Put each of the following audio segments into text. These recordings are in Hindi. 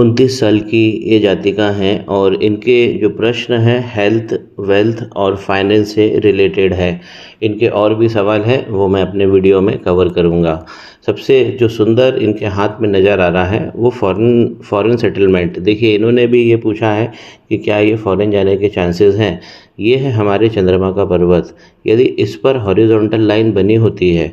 29 साल की ये जातिका हैं और इनके जो प्रश्न हैं हेल्थ, वेल्थ और फाइनेंस से रिलेटेड है। इनके और भी सवाल हैं, वो मैं अपने वीडियो में कवर करूँगा। सबसे जो सुंदर इनके हाथ में नज़र आ रहा है वो फॉरेन सेटलमेंट। देखिए, इन्होंने भी ये पूछा है कि क्या ये फॉरेन जाने के चांसेस हैं। ये है हमारे चंद्रमा का पर्वत। यदि इस पर हॉरिजॉन्टल लाइन बनी होती है,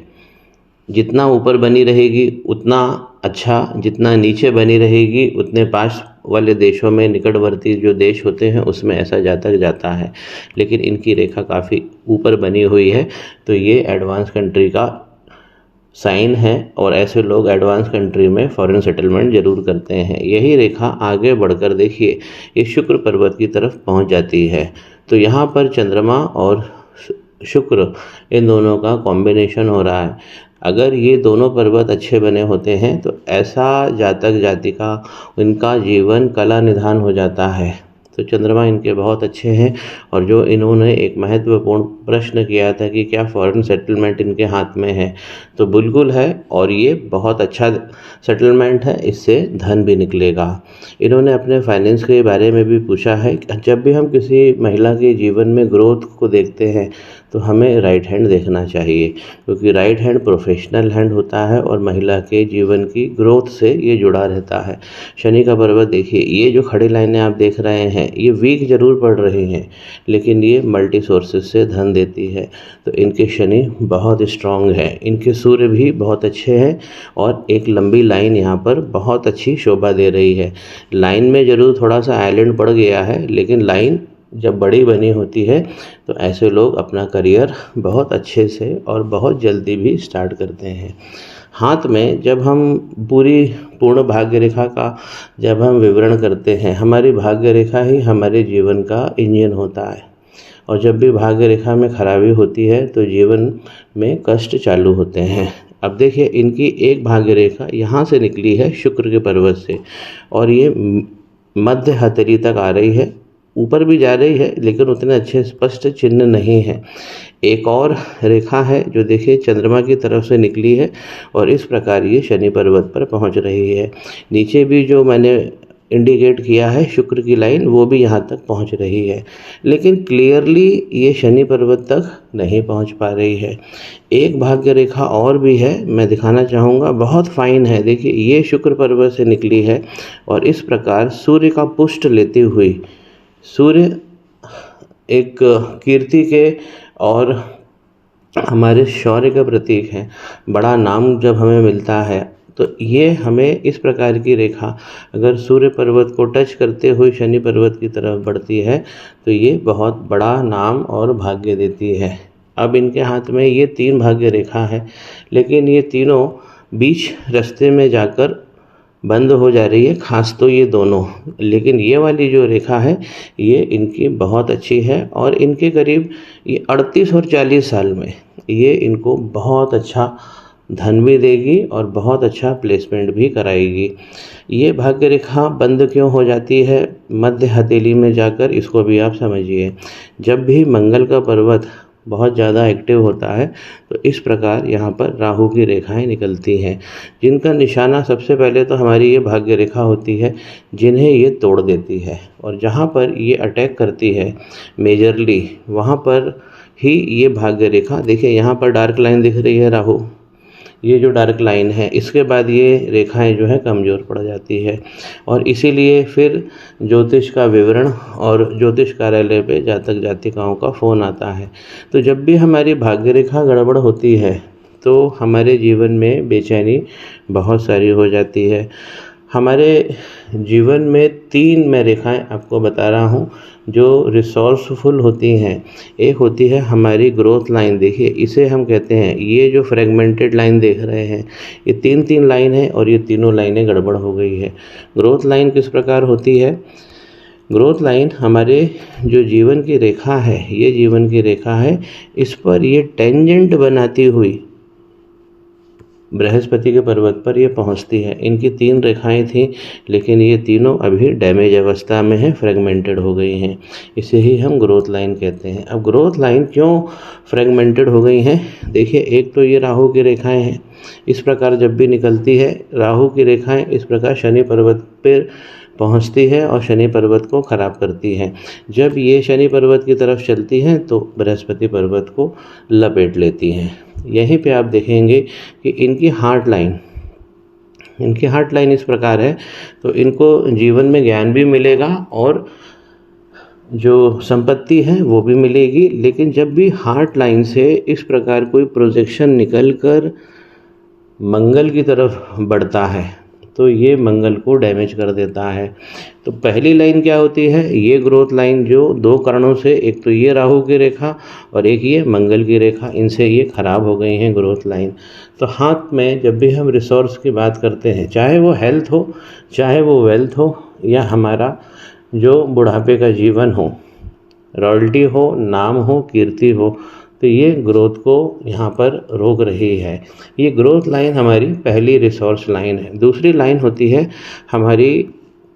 जितना ऊपर बनी रहेगी उतना अच्छा, जितना नीचे बनी रहेगी उतने पास वाले देशों में, निकटवर्ती जो देश होते हैं उसमें ऐसा जातक जाता है। लेकिन इनकी रेखा काफ़ी ऊपर बनी हुई है, तो ये एडवांस कंट्री का साइन है और ऐसे लोग एडवांस कंट्री में फॉरेन सेटलमेंट जरूर करते हैं। यही रेखा आगे बढ़कर देखिए ये शुक्र पर्वत की तरफ पहुंच जाती है। तो यहाँ पर चंद्रमा और शुक्र इन दोनों का कॉम्बिनेशन हो रहा है। अगर ये दोनों पर्वत अच्छे बने होते हैं तो ऐसा जातक जातिका इनका जीवन कला निधान हो जाता है। तो चंद्रमा इनके बहुत अच्छे हैं। और जो इन्होंने एक महत्वपूर्ण प्रश्न किया था कि क्या फॉरेन सेटलमेंट इनके हाथ में है, तो बिल्कुल है और ये बहुत अच्छा सेटलमेंट है, इससे धन भी निकलेगा। इन्होंने अपने फाइनेंस के बारे में भी पूछा है। जब भी हम किसी महिला के जीवन में ग्रोथ को देखते हैं तो हमें राइट हैंड देखना चाहिए, क्योंकि राइट हैंड प्रोफेशनल हैंड होता है और महिला के जीवन की ग्रोथ से ये जुड़ा रहता है। शनि का पर्वत देखिए, ये जो खड़ी लाइनें आप देख रहे हैं ये वीक जरूर पड़ रही हैं, लेकिन ये मल्टी सोर्सेज से धन देती है। तो इनके शनि बहुत स्ट्रांग है, इनके सूर्य भी बहुत अच्छे हैं और एक लंबी लाइन यहाँ पर बहुत अच्छी शोभा दे रही है। लाइन में जरूर थोड़ा सा आइलैंड पड़ गया है, लेकिन लाइन जब बड़ी बनी होती है तो ऐसे लोग अपना करियर बहुत अच्छे से और बहुत जल्दी भी स्टार्ट करते हैं। हाथ में जब हम पूर्ण भाग्य रेखा का जब हम विवरण करते हैं, हमारी भाग्य रेखा ही हमारे जीवन का इंजन होता है। और जब भी भाग्य रेखा में खराबी होती है तो जीवन में कष्ट चालू होते हैं। अब देखिए, इनकी एक भाग्य रेखा यहाँ से निकली है शुक्र के पर्वत से और ये मध्य हथेली तक आ रही है, ऊपर भी जा रही है, लेकिन उतने अच्छे स्पष्ट चिन्ह नहीं है। एक और रेखा है जो देखिए चंद्रमा की तरफ से निकली है और इस प्रकार ये शनि पर्वत पर पहुंच रही है। नीचे भी जो मैंने इंडिकेट किया है शुक्र की लाइन, वो भी यहाँ तक पहुँच रही है, लेकिन क्लियरली ये शनि पर्वत तक नहीं पहुँच पा रही है। एक भाग्य रेखा और भी है, मैं दिखाना चाहूँगा, बहुत फाइन है। देखिए, ये शुक्र पर्वत से निकली है और इस प्रकार सूर्य का पुष्ट लेती हुई, सूर्य एक कीर्ति के और हमारे शौर्य का प्रतीक है। बड़ा नाम जब हमें मिलता है तो ये हमें इस प्रकार की रेखा अगर सूर्य पर्वत को टच करते हुए शनि पर्वत की तरफ बढ़ती है तो ये बहुत बड़ा नाम और भाग्य देती है। अब इनके हाथ में ये 3 भाग्य रेखा है, लेकिन ये तीनों बीच रास्ते में जाकर बंद हो जा रही है, खास तो ये दोनों। लेकिन ये वाली जो रेखा है ये इनकी बहुत अच्छी है और इनके करीब ये 38 और 40 साल में ये इनको बहुत अच्छा धन भी देगी और बहुत अच्छा प्लेसमेंट भी कराएगी। ये भाग्य रेखा बंद क्यों हो जाती है मध्य हथेली में जाकर, इसको भी आप समझिए। जब भी मंगल का पर्वत बहुत ज़्यादा एक्टिव होता है तो इस प्रकार यहाँ पर राहु की रेखाएं निकलती हैं, जिनका निशाना सबसे पहले तो हमारी ये भाग्य रेखा होती है, जिन्हें ये तोड़ देती है। और जहाँ पर ये अटैक करती है मेजरली, वहाँ पर ही ये भाग्य रेखा, देखिए यहाँ पर डार्क लाइन दिख रही है राहु, ये जो डार्क लाइन है, इसके बाद ये रेखाएं जो है कमज़ोर पड़ जाती है। और इसीलिए फिर ज्योतिष का विवरण और ज्योतिष कार्यालय पे जातक जातिकाओं का फ़ोन आता है। तो जब भी हमारी भाग्य रेखा गड़बड़ होती है तो हमारे जीवन में बेचैनी बहुत सारी हो जाती है। हमारे जीवन में 3 मैं रेखाएं आपको बता रहा हूं जो रिसोर्सफुल होती हैं। एक होती है हमारी ग्रोथ लाइन, देखिए इसे हम कहते हैं, ये जो फ्रेगमेंटेड लाइन देख रहे हैं ये 3 लाइन है और ये तीनों लाइनें गड़बड़ हो गई है। ग्रोथ लाइन किस प्रकार होती है? ग्रोथ लाइन हमारे जो जीवन की रेखा है, ये जीवन की रेखा है, इस पर ये टेंजेंट बनाती हुई बृहस्पति के पर्वत पर ये पहुंचती है। इनकी 3 रेखाएं थीं, लेकिन ये तीनों अभी डैमेज अवस्था में हैं, फ्रेगमेंटेड हो गई हैं। इसे ही हम ग्रोथ लाइन कहते हैं। अब ग्रोथ लाइन क्यों फ्रेगमेंटेड हो गई हैं? देखिए, एक तो ये राहु की रेखाएं हैं। इस प्रकार जब भी निकलती है राहु की रेखाएं, इस प्रकार शनि पर्वत पर पहुंचती है और शनि पर्वत को ख़राब करती है। जब ये शनि पर्वत की तरफ चलती हैं तो बृहस्पति पर्वत को लपेट लेती हैं। यहीं पे आप देखेंगे कि इनकी हार्ट लाइन इस प्रकार है, तो इनको जीवन में ज्ञान भी मिलेगा और जो संपत्ति है वो भी मिलेगी। लेकिन जब भी हार्ट लाइन से इस प्रकार कोई प्रोजेक्शन निकलकर मंगल की तरफ बढ़ता है तो ये मंगल को डैमेज कर देता है। तो पहली लाइन क्या होती है? ये ग्रोथ लाइन जो 2 कारणों से, एक तो ये राहु की रेखा और एक ये मंगल की रेखा, इनसे ये खराब हो गई हैं ग्रोथ लाइन। तो हाथ में जब भी हम रिसोर्स की बात करते हैं, चाहे वो हेल्थ हो, चाहे वो वेल्थ हो, या हमारा जो बुढ़ापे का जीवन हो, रॉयल्टी हो, नाम हो, कीर्ति हो, तो ये ग्रोथ को यहाँ पर रोक रही है। ये ग्रोथ लाइन हमारी पहली रिसोर्स लाइन है। दूसरी लाइन होती है हमारी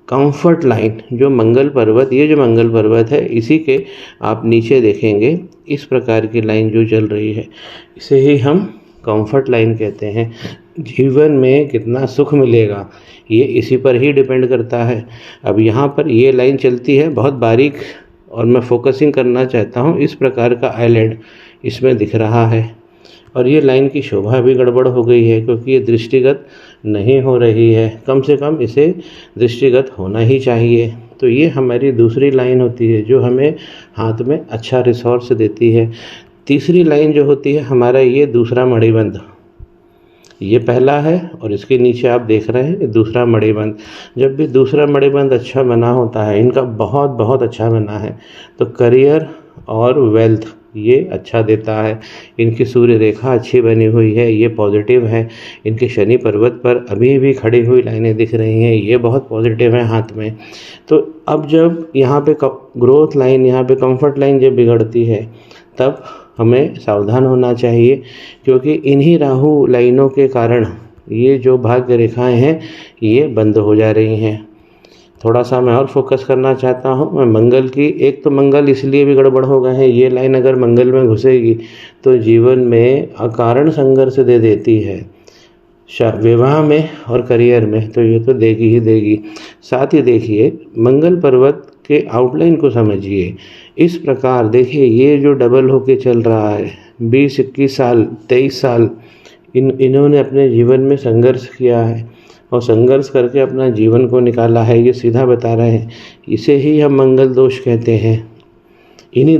कंफर्ट लाइन, जो मंगल पर्वत, ये जो मंगल पर्वत है इसी के आप नीचे देखेंगे इस प्रकार की लाइन जो चल रही है, इसे ही हम कंफर्ट लाइन कहते हैं। जीवन में कितना सुख मिलेगा ये इसी पर ही डिपेंड करता है। अब यहाँ पर ये लाइन चलती है बहुत बारीक, और मैं फोकसिंग करना चाहता हूँ। इस प्रकार का आइलैंड इसमें दिख रहा है, और ये लाइन की शोभा भी गड़बड़ हो गई है क्योंकि ये दृष्टिगत नहीं हो रही है। कम से कम इसे दृष्टिगत होना ही चाहिए। तो ये हमारी दूसरी लाइन होती है जो हमें हाथ में अच्छा रिसोर्स देती है। तीसरी लाइन जो होती है हमारा ये दूसरा मणिबंध, ये पहला है और इसके नीचे आप देख रहे हैं दूसरा मणिबंध। जब भी दूसरा मणिबंध अच्छा बना होता है, इनका बहुत बहुत अच्छा बना है, तो करियर और वेल्थ ये अच्छा देता है। इनकी सूर्य रेखा अच्छी बनी हुई है, ये पॉजिटिव है। इनके शनि पर्वत पर अभी भी खड़ी हुई लाइनें दिख रही हैं, ये बहुत पॉजिटिव है हाथ में। तो अब जब यहाँ पे ग्रोथ लाइन, यहाँ पे कंफर्ट लाइन जब बिगड़ती है तब हमें सावधान होना चाहिए, क्योंकि इन्हीं राहु लाइनों के कारण ये जो भाग्य रेखाएं हैं ये बंद हो जा रही हैं। थोड़ा सा मैं और फोकस करना चाहता हूँ मैं मंगल की। एक तो मंगल इसलिए भी गड़बड़ हो गए हैं, ये लाइन अगर मंगल में घुसेगी तो जीवन में अकारण संघर्ष दे देती है, विवाह में और करियर में, तो ये तो देगी ही देगी। साथ ही देखिए मंगल पर्वत के आउटलाइन को समझिए। इस प्रकार देखिए ये जो डबल होके चल रहा है, 20, 21 साल, 23 साल इन्होंने अपने जीवन में संघर्ष किया है और संघर्ष करके अपना जीवन को निकाला है, ये सीधा बता रहे हैं। इसे ही हम मंगल दोष कहते हैं। इन्हीं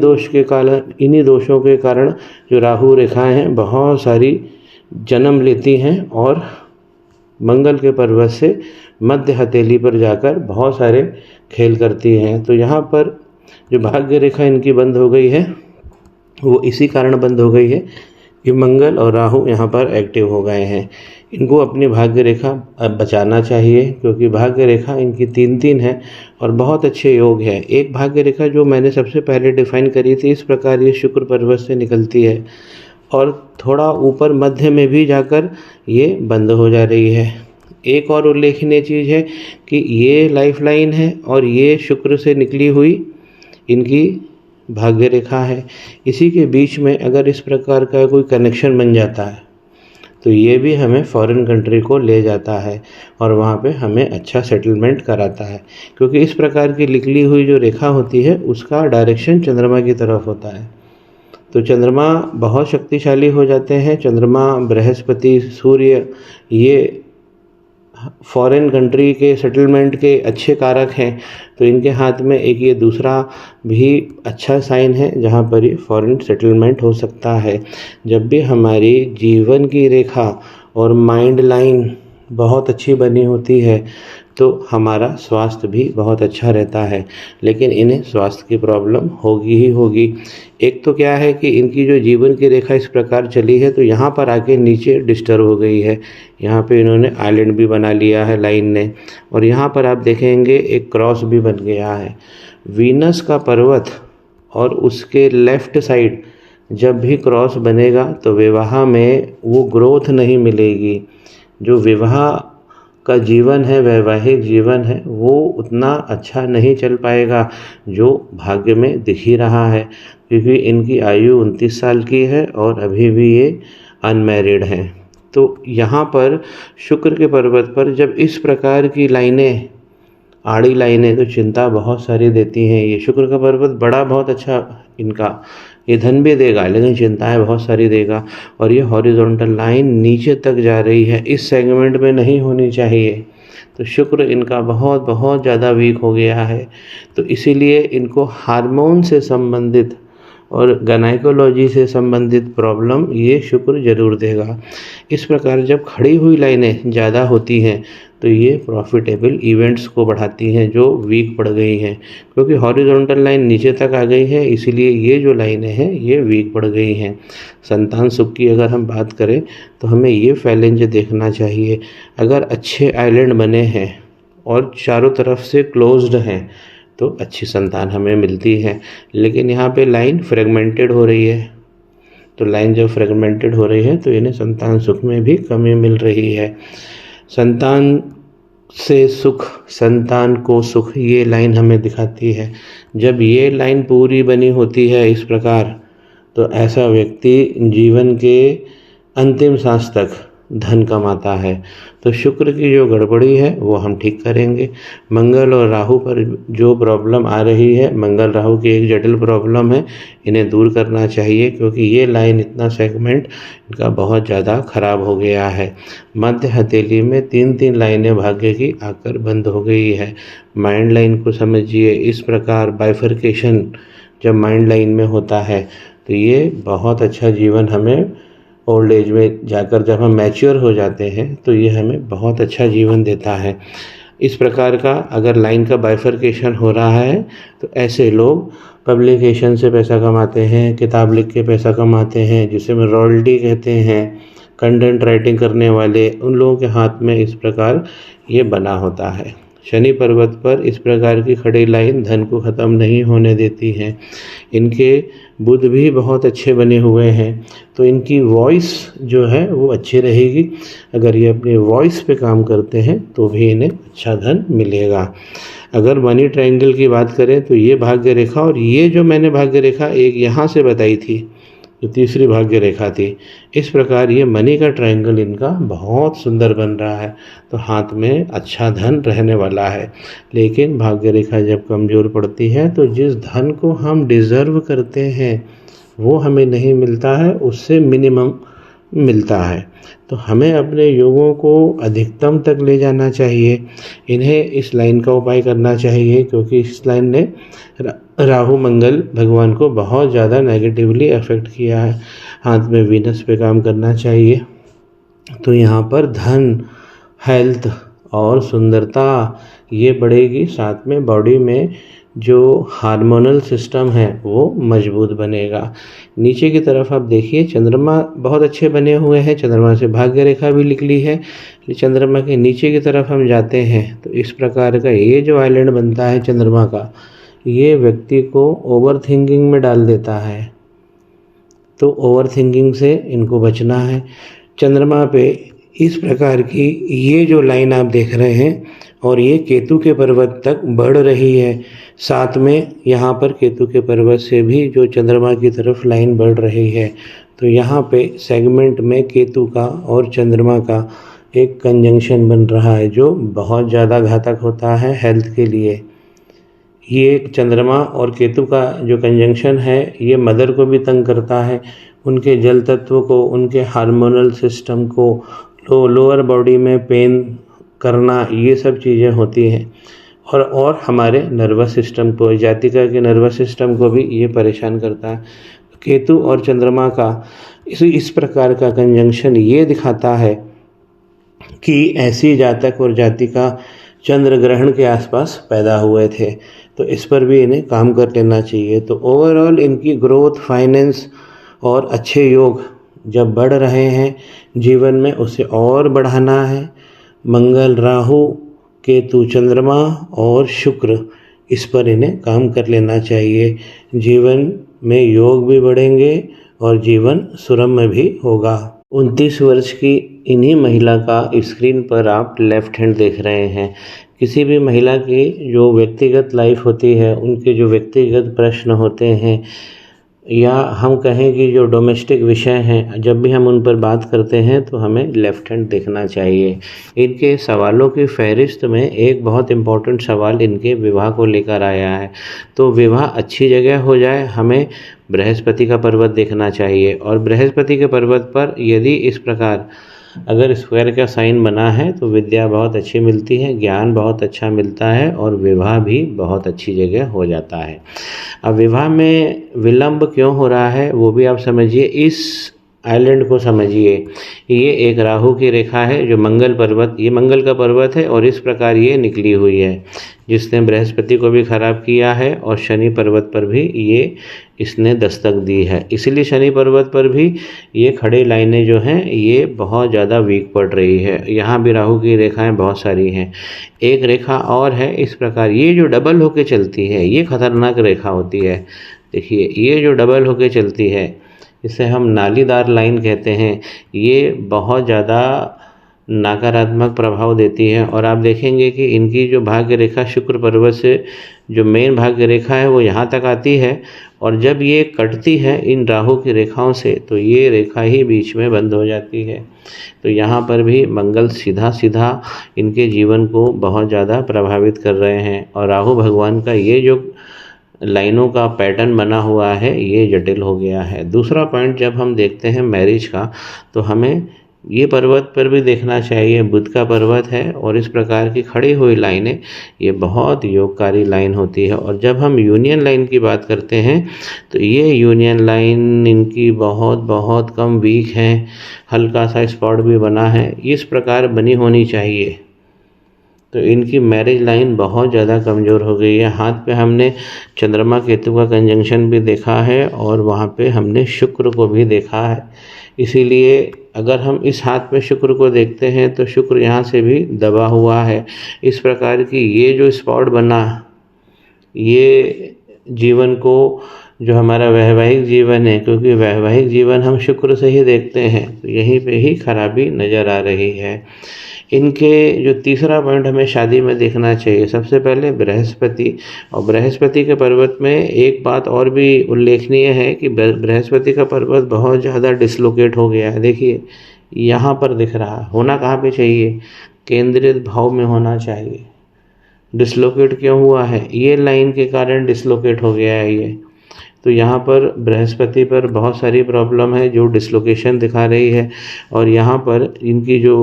दोषों के कारण जो राहु रेखाएं हैं बहुत सारी जन्म लेती हैं और मंगल के पर्वत से मध्य हथेली पर जाकर बहुत सारे खेल करती हैं। तो यहाँ पर जो भाग्य रेखा इनकी बंद हो गई है वो इसी कारण बंद हो गई है कि मंगल और राहु यहाँ पर एक्टिव हो गए हैं। इनको अपनी भाग्य रेखा बचाना चाहिए, क्योंकि भाग्य रेखा इनकी 3 है और बहुत अच्छे योग है। एक भाग्य रेखा जो मैंने सबसे पहले डिफाइन करी थी, इस प्रकार ये शुक्र पर्वत से निकलती है और थोड़ा ऊपर मध्य में भी जाकर ये बंद हो जा रही है। एक और उल्लेखनीय चीज़ है कि ये लाइफ लाइन है और ये शुक्र से निकली हुई इनकी भाग्य रेखा है। इसी के बीच में अगर इस प्रकार का कोई कनेक्शन बन जाता है तो ये भी हमें फॉरेन कंट्री को ले जाता है और वहाँ पे हमें अच्छा सेटलमेंट कराता है, क्योंकि इस प्रकार की निकली हुई जो रेखा होती है उसका डायरेक्शन चंद्रमा की तरफ होता है। तो चंद्रमा बहुत शक्तिशाली हो जाते हैं। चंद्रमा, बृहस्पति, सूर्य ये फॉरेन कंट्री के सेटलमेंट के अच्छे कारक हैं। तो इनके हाथ में एक ये दूसरा भी अच्छा साइन है जहाँ पर ये फॉरेन सेटलमेंट हो सकता है। जब भी हमारी जीवन की रेखा और माइंड लाइन बहुत अच्छी बनी होती है तो हमारा स्वास्थ्य भी बहुत अच्छा रहता है, लेकिन इन्हें स्वास्थ्य की प्रॉब्लम होगी ही होगी। एक तो क्या है कि इनकी जो जीवन की रेखा इस प्रकार चली है तो यहाँ पर आके नीचे डिस्टर्ब हो गई है। यहाँ पे इन्होंने आइलैंड भी बना लिया है लाइन ने, और यहाँ पर आप देखेंगे एक क्रॉस भी बन गया है। वीनस का पर्वत और उसके लेफ्ट साइड जब भी क्रॉस बनेगा तो विवाह में वो ग्रोथ नहीं मिलेगी। जो विवाह का जीवन है, वैवाहिक जीवन है, वो उतना अच्छा नहीं चल पाएगा जो भाग्य में दिख ही रहा है, क्योंकि इनकी आयु 29 साल की है और अभी भी ये अनमैरिड हैं। तो यहाँ पर शुक्र के पर्वत पर जब इस प्रकार की लाइनें, आड़ी लाइनें, तो चिंता बहुत सारी देती हैं। ये शुक्र का पर्वत बड़ा बहुत अच्छा इनका, ये धन भी देगा लेकिन चिंताएं बहुत सारी देगा। और ये हॉरिजॉन्टल लाइन नीचे तक जा रही है, इस सेगमेंट में नहीं होनी चाहिए। तो शुक्र इनका बहुत बहुत ज़्यादा वीक हो गया है। तो इसीलिए इनको हार्मोन से संबंधित और गायनेकोलॉजी से संबंधित प्रॉब्लम ये शुक्र जरूर देगा। इस प्रकार जब खड़ी हुई लाइनें ज़्यादा होती हैं तो ये प्रॉफिटेबल इवेंट्स को बढ़ाती हैं जो वीक पड़ गई हैं, क्योंकि हॉरिजॉन्टल लाइन नीचे तक आ गई है, इसीलिए ये जो लाइनें हैं ये वीक पड़ गई हैं। संतान सुख की अगर हम बात करें तो हमें ये फैलेंज देखना चाहिए। अगर अच्छे आइलैंड बने हैं और चारों तरफ से क्लोज्ड हैं तो अच्छी संतान हमें मिलती है। लेकिन यहाँ पे लाइन फ्रेगमेंटेड हो रही है, तो लाइन जब फ्रेगमेंटेड हो रही है तो इन्हें संतान सुख में भी कमी मिल रही है। संतान से सुख, संतान को सुख, ये लाइन हमें दिखाती है। जब ये लाइन पूरी बनी होती है इस प्रकार, तो ऐसा व्यक्ति जीवन के अंतिम सांस तक धन कमाता है। तो शुक्र की जो गड़बड़ी है वो हम ठीक करेंगे। मंगल और राहु पर जो प्रॉब्लम आ रही है, मंगल राहु की एक जटिल प्रॉब्लम है, इन्हें दूर करना चाहिए, क्योंकि ये लाइन, इतना सेगमेंट इनका बहुत ज़्यादा खराब हो गया है। मध्य हथेली में 3-3 लाइनें भाग्य की आकर बंद हो गई है। माइंड लाइन को समझिए, इस प्रकार बाइफर्केशन जब माइंड लाइन में होता है तो ये बहुत अच्छा जीवन हमें ओल्ड एज में जाकर, जब हम मैच्योर हो जाते हैं तो ये हमें बहुत अच्छा जीवन देता है। इस प्रकार का अगर लाइन का बाइफर्केशन हो रहा है तो ऐसे लोग पब्लिकेशन से पैसा कमाते हैं, किताब लिख के पैसा कमाते हैं, जिसे हम रॉयल्टी कहते हैं। कंटेंट राइटिंग करने वाले, उन लोगों के हाथ में इस प्रकार ये बना होता है। शनि पर्वत पर इस प्रकार की खड़ी लाइन धन को ख़त्म नहीं होने देती हैं। इनके बुध भी बहुत अच्छे बने हुए हैं, तो इनकी वॉइस जो है वो अच्छी रहेगी। अगर ये अपने वॉइस पे काम करते हैं तो भी इन्हें अच्छा धन मिलेगा। अगर मनी ट्रायंगल की बात करें तो ये भाग्य रेखा और ये जो मैंने भाग्य रेखा एक यहाँ से बताई थी, जो तीसरी भाग्य रेखा थी, इस प्रकार ये मनी का ट्रायंगल इनका बहुत सुंदर बन रहा है। तो हाथ में अच्छा धन रहने वाला है। लेकिन भाग्य रेखा जब कमज़ोर पड़ती है तो जिस धन को हम डिज़र्व करते हैं वो हमें नहीं मिलता है, उससे मिनिमम मिलता है। तो हमें अपने योगों को अधिकतम तक ले जाना चाहिए। इन्हें इस लाइन का उपाय करना चाहिए, क्योंकि इस लाइन ने राहु मंगल भगवान को बहुत ज़्यादा नेगेटिवली अफेक्ट किया है। हाथ में वीनस पे काम करना चाहिए, तो यहाँ पर धन, हेल्थ और सुंदरता ये बढ़ेगी। साथ में बॉडी में जो हार्मोनल सिस्टम है वो मजबूत बनेगा। नीचे की तरफ आप देखिए, चंद्रमा बहुत अच्छे बने हुए हैं, चंद्रमा से भाग्य रेखा भी निकली है। चंद्रमा के नीचे की तरफ हम जाते हैं तो इस प्रकार का ये जो आइलैंड बनता है चंद्रमा का, ये व्यक्ति को ओवर थिंकिंग में डाल देता है। तो ओवर थिंकिंग से इनको बचना है। चंद्रमा पे इस प्रकार की ये जो लाइन आप देख रहे हैं और ये केतु के पर्वत तक बढ़ रही है। साथ में यहाँ पर केतु के पर्वत से भी जो चंद्रमा की तरफ लाइन बढ़ रही है, तो यहाँ पे सेगमेंट में केतु का और चंद्रमा का एक कंजंक्शन बन रहा है जो बहुत ज़्यादा घातक होता है हेल्थ के लिए। ये चंद्रमा और केतु का जो कंजंक्शन है ये मदर को भी तंग करता है, उनके जल तत्व को, उनके हार्मोनल सिस्टम को, लोअर बॉडी में पेन करना, ये सब चीज़ें होती हैं। और हमारे नर्वस सिस्टम को, जातिका के नर्वस सिस्टम को भी ये परेशान करता है। केतु और चंद्रमा का इस प्रकार का कंजंक्शन ये दिखाता है कि ऐसी जातक और जातिका चंद्र ग्रहण के आसपास पैदा हुए थे, तो इस पर भी इन्हें काम कर लेना चाहिए। तो ओवरऑल इनकी ग्रोथ, फाइनेंस और अच्छे योग जब बढ़ रहे हैं जीवन में, उसे और बढ़ाना है। मंगल, राहु, केतु, चंद्रमा और शुक्र, इस पर इन्हें काम कर लेना चाहिए। जीवन में योग भी बढ़ेंगे और जीवन सुरम्य भी होगा। 29 वर्ष की इन्हीं महिला का स्क्रीन पर आप लेफ्ट हैंड देख रहे हैं। किसी भी महिला की जो व्यक्तिगत लाइफ होती है, उनके जो व्यक्तिगत प्रश्न होते हैं, या हम कहें कि जो डोमेस्टिक विषय हैं, जब भी हम उन पर बात करते हैं तो हमें लेफ्ट हैंड देखना चाहिए। इनके सवालों की फहरिस्त में एक बहुत इम्पोर्टेंट सवाल इनके विवाह को लेकर आया है। तो विवाह अच्छी जगह हो जाए, हमें बृहस्पति का पर्वत देखना चाहिए। और बृहस्पति के पर्वत पर यदि इस प्रकार अगर स्क्वायर का साइन बना है तो विद्या बहुत अच्छी मिलती है, ज्ञान बहुत अच्छा मिलता है और विवाह भी बहुत अच्छी जगह हो जाता है। अब विवाह में विलंब क्यों हो रहा है वो भी आप समझिए। इस आइलैंड को समझिए, ये एक राहु की रेखा है जो मंगल पर्वत, ये मंगल का पर्वत है और इस प्रकार ये निकली हुई है, जिसने बृहस्पति को भी खराब किया है और शनि पर्वत पर भी ये इसने दस्तक दी है। इसलिए शनि पर्वत पर भी ये खड़ी लाइनें जो हैं ये बहुत ज़्यादा वीक पड़ रही है। यहाँ भी राहु की रेखाएं बहुत सारी हैं। एक रेखा और है इस प्रकार, ये जो डबल होके चलती है ये खतरनाक रेखा होती है। देखिए ये जो डबल होके चलती है इसे हम नालीदार लाइन कहते हैं। ये बहुत ज़्यादा नकारात्मक प्रभाव देती है और आप देखेंगे कि इनकी जो भाग्य रेखा शुक्र पर्वत से जो मेन भाग्य रेखा है वो यहाँ तक आती है और जब ये कटती है इन राहु की रेखाओं से तो ये रेखा ही बीच में बंद हो जाती है। तो यहाँ पर भी मंगल सीधा सीधा इनके जीवन को बहुत ज़्यादा प्रभावित कर रहे हैं और राहु भगवान का ये जो लाइनों का पैटर्न बना हुआ है ये जटिल हो गया है। दूसरा पॉइंट जब हम देखते हैं मैरिज का तो हमें ये पर्वत पर भी देखना चाहिए। बुध का पर्वत है और इस प्रकार की खड़ी हुई लाइनें ये बहुत योगकारी लाइन होती है। और जब हम यूनियन लाइन की बात करते हैं तो ये यूनियन लाइन इनकी बहुत बहुत कम वीक है, हल्का सा स्पॉट भी बना है, इस प्रकार बनी होनी चाहिए। तो इनकी मैरिज लाइन बहुत ज़्यादा कमज़ोर हो गई है। हाथ पे हमने चंद्रमा केतु का कंजंक्शन भी देखा है और वहाँ पे हमने शुक्र को भी देखा है। इसीलिए अगर हम इस हाथ में शुक्र को देखते हैं तो शुक्र यहाँ से भी दबा हुआ है। इस प्रकार की ये जो स्पॉट बना, ये जीवन को जो हमारा वैवाहिक जीवन है, क्योंकि वैवाहिक जीवन हम शुक्र से ही देखते हैं, तो यहीं पे ही खराबी नज़र आ रही है। इनके जो तीसरा पॉइंट हमें शादी में देखना चाहिए, सबसे पहले बृहस्पति। और बृहस्पति के पर्वत में एक बात और भी उल्लेखनीय है कि बृहस्पति का पर्वत बहुत ज़्यादा डिसलोकेट हो गया है। देखिए यहाँ पर दिख रहा है, होना कहाँ पे चाहिए, केंद्रित भाव में होना चाहिए। डिसलोकेट क्यों हुआ है, ये लाइन के कारण डिसलोकेट हो गया है ये। तो यहाँ पर बृहस्पति पर बहुत सारी प्रॉब्लम है जो डिसलोकेशन दिखा रही है और यहाँ पर इनकी जो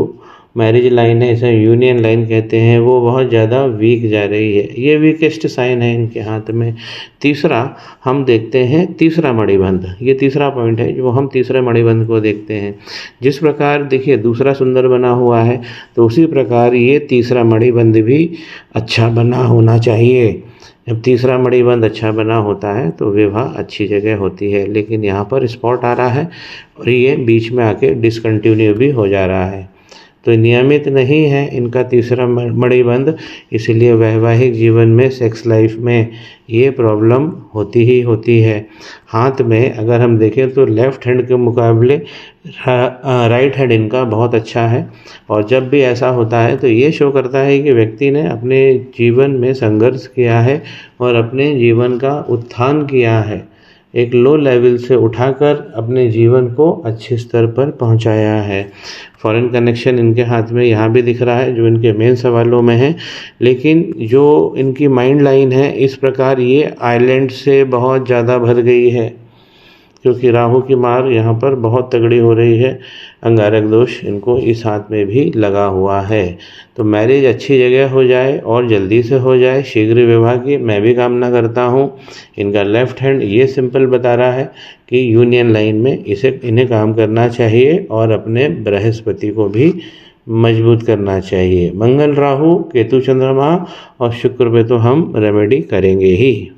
मैरिज लाइन है, इसे यूनियन लाइन कहते हैं, वो बहुत ज़्यादा वीक जा रही है। ये वीकेस्ट साइन है इनके हाथ में। तीसरा हम देखते हैं तीसरा मणिबंध, ये तीसरा पॉइंट है जो हम तीसरे मणिबंध को देखते हैं। जिस प्रकार देखिए दूसरा सुंदर बना हुआ है तो उसी प्रकार ये तीसरा मणिबंध भी अच्छा बना होना चाहिए। जब तीसरा मणिबंध अच्छा बना होता है तो विवाह अच्छी जगह होती है। लेकिन यहाँ पर स्पॉट आ रहा है और ये बीच में आके डिसकंटिन्यू भी हो जा रहा है, तो नियमित नहीं है इनका तीसरा मणिबंध। इसलिए वैवाहिक जीवन में, सेक्स लाइफ में ये प्रॉब्लम होती ही होती है। हाथ में अगर हम देखें तो लेफ़्ट हैंड के मुकाबले राइट हैंड इनका बहुत अच्छा है और जब भी ऐसा होता है तो ये शो करता है कि व्यक्ति ने अपने जीवन में संघर्ष किया है और अपने जीवन का उत्थान किया है, एक लो लेवल से उठाकर अपने जीवन को अच्छे स्तर पर पहुंचाया है। फॉरेन कनेक्शन इनके हाथ में यहाँ भी दिख रहा है जो इनके मेन सवालों में है। लेकिन जो इनकी माइंड लाइन है इस प्रकार ये आइलैंड से बहुत ज़्यादा भर गई है, क्योंकि राहु की मार यहाँ पर बहुत तगड़ी हो रही है। अंगारक दोष इनको इस हाथ में भी लगा हुआ है। तो मैरिज अच्छी जगह हो जाए और जल्दी से हो जाए, शीघ्र विवाह की मैं भी कामना करता हूँ। इनका लेफ्ट हैंड ये सिंपल बता रहा है कि यूनियन लाइन में इन्हें काम करना चाहिए और अपने बृहस्पति को भी मजबूत करना चाहिए। मंगल राहु केतु चंद्रमा और शुक्र पे तो हम रेमेडी करेंगे ही।